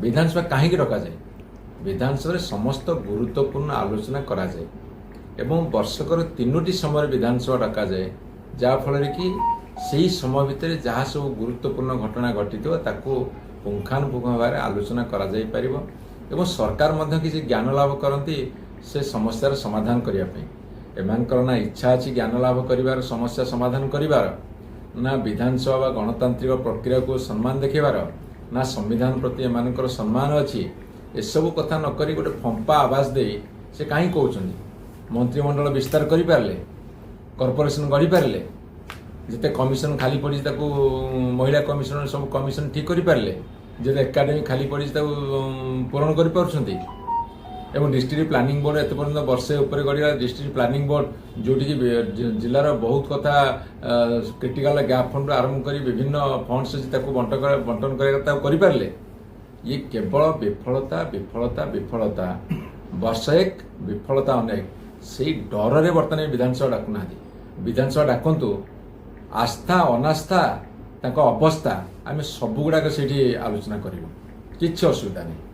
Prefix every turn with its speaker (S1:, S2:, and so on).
S1: विधानसभा कहीं रखा जाए विधानसभा समस्त गुरुत्वपूर्ण आलोचना करा जाए एवं वर्षकर 3टी समय विधानसभा डका जाए जहाँफल कि से समय भितर जहाँ सब गुरुत्वपूर्ण घटना घटी ताकू पुंखानुपुंख भाव आलोचना करा जाई परिबो एवं सरकार मध्य किसी ज्ञान लाभ करती से समस्यार समाधान करने एमानकर ना इच्छा अच्छी ज्ञान लाभ कर समस्या समाधान कर ना विधानसभा व गणतांत्रिक प्रक्रिया को सम्मान देखेबार ना संविधान प्रति एमानकर सम्मान अच्छी एसबू कथा नक गोटे फंपा आवाज दे से कहीं कहते मंत्रिमंडल विस्तार कर पारे कॉर्पोरेशन गढ़ी पारे जिते कमिशन खाली पड़ी महिला कमिशन सब कमिशन ठीक कर पारे जो एकाडेमी खाली पड़ी पूरण कर एवं डिस्ट्रिक्ट प्लानिंग बोर्ड एत पर्यटन वर्षे उपर गढ़ा डिस्ट्रिक्ट प्लानिंग बोर्ड जोटि जिलार बहुत कथा क्रिटिकल गैप फंड आरंभ कर विभिन्न फंड्स बंटन कर ये केवल विफलता विफलता विफलता वर्ष एक विफलता अनेक से डर बर्तमान विधानसभा डाकुना विधानसभा डाकतु आस्था अनास्था अवस्था आम सबुगुड़ाक से आलोचना करूँ किसी असुविधा नहीं।